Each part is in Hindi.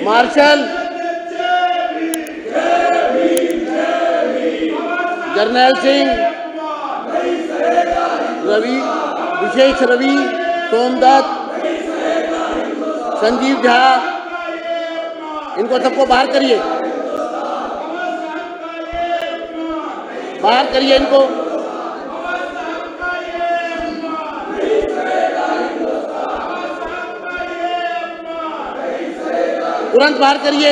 मार्शल जर्नैल सिंह, रवि, विशेष रवि, सोमदत्त, संजीव झा, इनको सबको बाहर करिए, बाहर करिए इनको। तुरंत बाहर करिए।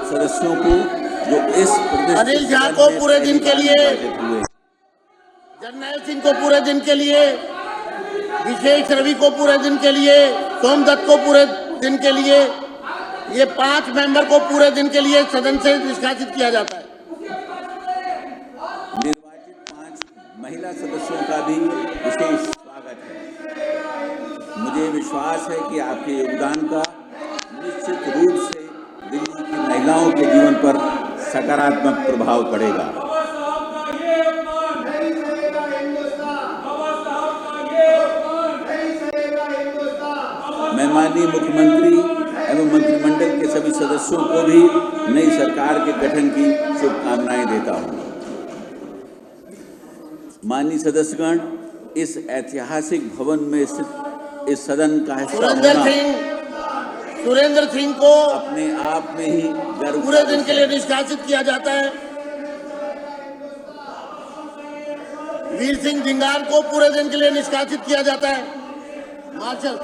सदस्यों को जो इस अनिल झा को पूरे दिन के लिए, जर्नैल सिंह को पूरे दिन के लिए, विशेष रवि को पूरे दिन के लिए, सोमदत्त को पूरे दिन के लिए, ये 5 मेंबर को पूरे दिन के लिए सदन से निष्कासित किया जाता है। निर्वाचित 5 महिला सदस्यों का भी विशेष स्वागत है। मुझे विश्वास है कि आपके योगदान का निश्चित रूप से दिल्ली की महिलाओं के जीवन पर सकारात्मक प्रभाव पड़ेगा। मैं माननीय मुख्यमंत्री एवं मंत्रिमंडल के सभी सदस्यों को भी नई सरकार के गठन की शुभकामनाएं देता हूं। माननीय सदस्यगण, इस ऐतिहासिक भवन में स्थित इस सदन का हिस्सा होना सुरेंद्र सिंह को अपने आप में ही गर्व पूरे दिन के लिए निष्कासित किया जाता है। वीर सिंह धिंगार को पूरे दिन के लिए निष्कासित किया जाता है। मार्शल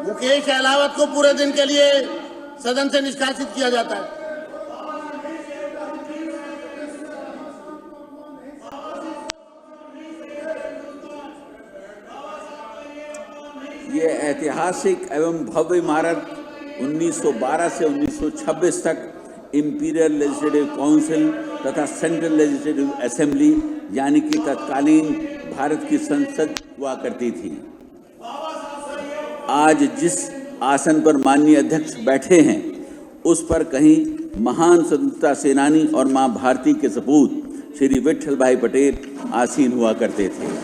मुकेश अहलावत को पूरे दिन के लिए सदन से निष्कासित किया जाता है। ये ऐतिहासिक एवं भव्य इमारत 1912 से 1926 तक इंपीरियल लेजिस्लेटिव काउंसिल तथा सेंट्रल लेजिस्लेटिव असेंबली यानी कि तत्कालीन भारत की संसद हुआ करती थी। आज जिस आसन पर माननीय अध्यक्ष बैठे हैं उस पर कहीं महान स्वतंत्रता सेनानी और मां भारती के सपूत श्री विट्ठल भाई पटेल आसीन हुआ करते थे।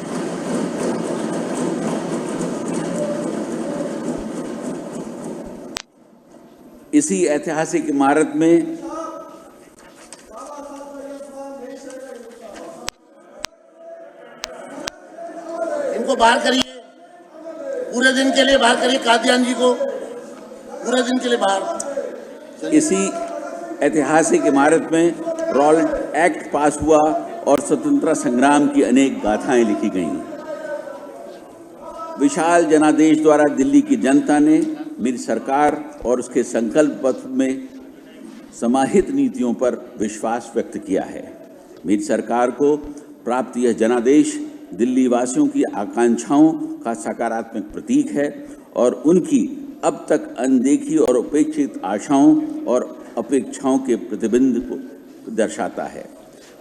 इसी ऐतिहासिक इमारत में इनको बाहर करिए, पूरे दिन के लिए बाहर करिए। कादियान जी को पूरे दिन के लिए बाहर। इसी ऐतिहासिक इमारत में रॉलेट एक्ट पास हुआ और स्वतंत्रता संग्राम की अनेक गाथाएं लिखी गईं। विशाल जनादेश द्वारा दिल्ली की जनता ने मेरी सरकार और उसके संकल्प पत्र में समाहित नीतियों पर विश्वास व्यक्त किया है। मेरी सरकार को प्राप्त यह जनादेश दिल्ली वासियों की आकांक्षाओं का सकारात्मक प्रतीक है और उनकी अब तक अनदेखी और उपेक्षित आशाओं और अपेक्षाओं के प्रतिबिंब को दर्शाता है।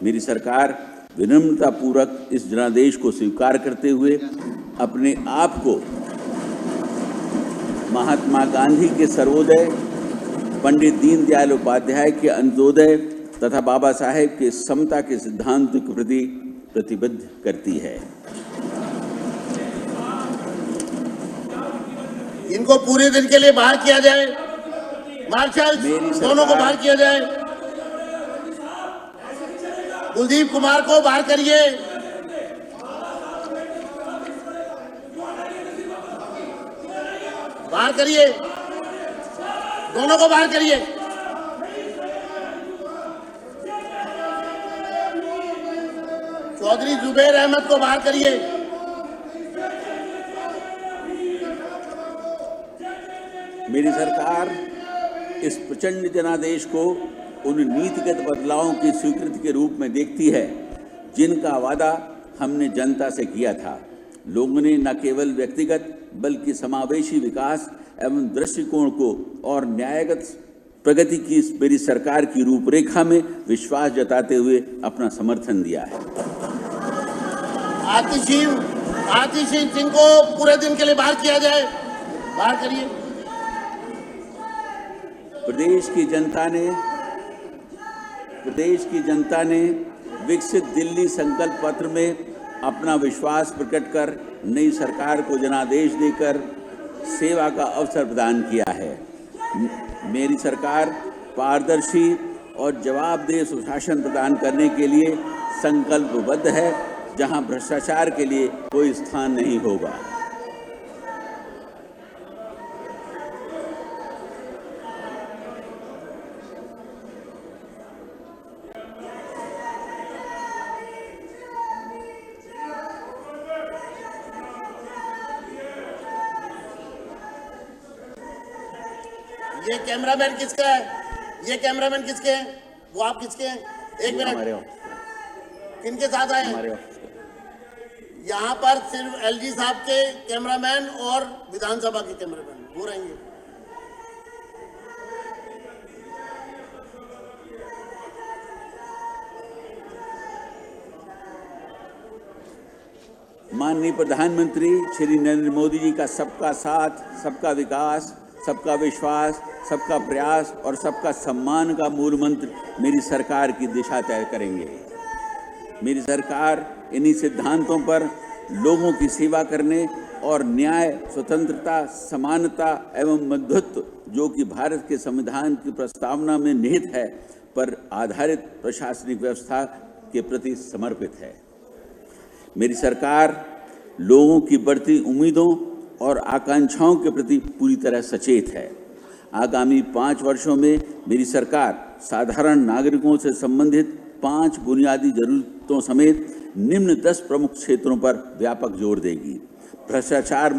मेरी सरकार विनम्रतापूर्वक इस जनादेश को स्वीकार करते हुए अपने आप को महात्मा गांधी के सर्वोदय, पंडित दीनदयाल उपाध्याय के अंत्योदय तथा बाबा साहेब के समता के सिद्धांत के प्रति प्रतिबद्ध करती है। इनको पूरे दिन के लिए बाहर किया जाए। मार्शल दोनों को बाहर किया जाए। कुलदीप कुमार को बाहर करिए। बाहर करिए, दोनों को बाहर करिए। चौधरी जुबैर अहमद को बाहर करिए। मेरी सरकार इस प्रचंड जनादेश को उन नीतिगत बदलावों की स्वीकृति के रूप में देखती है जिनका वादा हमने जनता से किया था। लोगों ने न केवल व्यक्तिगत बल्कि समावेशी विकास एवं दृष्टिकोण को और न्यायगत प्रगति की मेरी सरकार की रूपरेखा में विश्वास जताते हुए अपना समर्थन दिया है। आतिशी सिंह को पूरे दिन के लिए बाहर किया जाए। बाहर करिए। प्रदेश की जनता ने विकसित दिल्ली संकल्प पत्र में अपना विश्वास प्रकट कर नई सरकार को जनादेश देकर सेवा का अवसर प्रदान किया है। मेरी सरकार पारदर्शी और जवाबदेह सुशासन प्रदान करने के लिए संकल्पबद्ध है, जहां भ्रष्टाचार के लिए कोई स्थान नहीं होगा। ये कैमरामैन किसका है? ये कैमरामैन किसके हैं? वो आप किसके हैं? एक मिनट, किनके साथ आए हैं? यहाँ पर सिर्फ एलजी साहब के कैमरामैन और विधानसभा के कैमरामैन वो रहेंगे। माननीय प्रधानमंत्री श्री नरेंद्र मोदी जी का सबका साथ, सबका विकास, सबका विश्वास, सबका प्रयास और सबका सम्मान का मूल मंत्र मेरी सरकार की दिशा तय करेंगे। मेरी सरकार इन्हीं सिद्धांतों पर लोगों की सेवा करने और न्याय, स्वतंत्रता, समानता एवं मध्यत्व, जो कि भारत के संविधान की प्रस्तावना में निहित है, पर आधारित प्रशासनिक व्यवस्था के प्रति समर्पित है। मेरी सरकार लोगों की बढ़ती उम्मीदों और आकांक्षाओं के प्रति पूरी तरह सचेत है। आगामी 5 वर्षों में मेरी सरकार साधारण नागरिकों से संबंधित 5 बुनियादी जरूरतों समेत निम्न 10 प्रमुख क्षेत्रों पर व्यापक जोर देगी। भ्रष्टाचार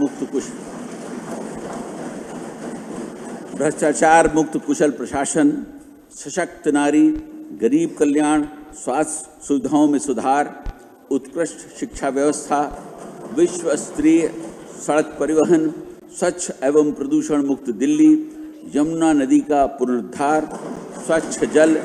मुक्त कुशल प्रशासन, सशक्त नारी, गरीब कल्याण, स्वास्थ्य सुविधाओं में सुधार, उत्कृष्ट शिक्षा व्यवस्था, विश्व स्तरीय सड़क परिवहन, स्वच्छ एवं प्रदूषण मुक्त दिल्ली, यमुना नदी का पुनरुद्धार, स्वच्छ जल,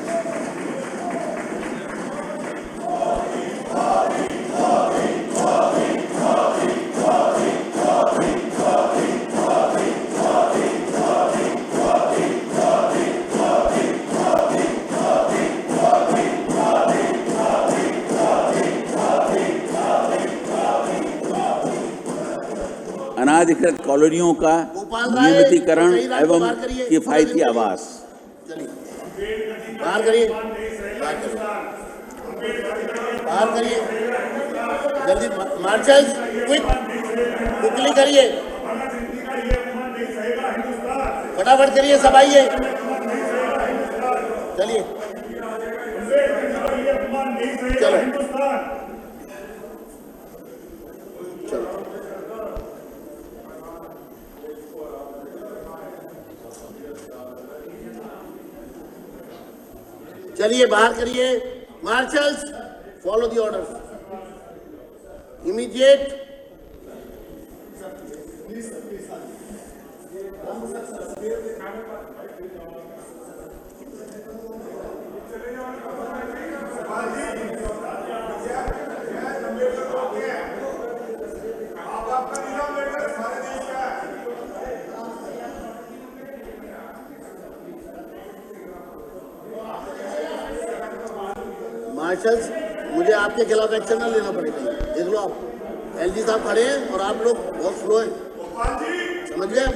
अनाधिकृत कॉलोनियों का नियमितीकरण एवं किफायती आवास। बाहर करिए, जल्दी मार्शल, क्विकली करिए, फटाफट करिए, सब आइए, चलिए, चलो चलिए, बाहर करिए। Marshals, follow the order. Immediate marshals, मुझे आपके खिलाफ एक्शन न लेना पड़ेगा। देख लो, आप एलजी साहब खड़े हैं और आप लोग बहुत स्लो हैं, समझ गए?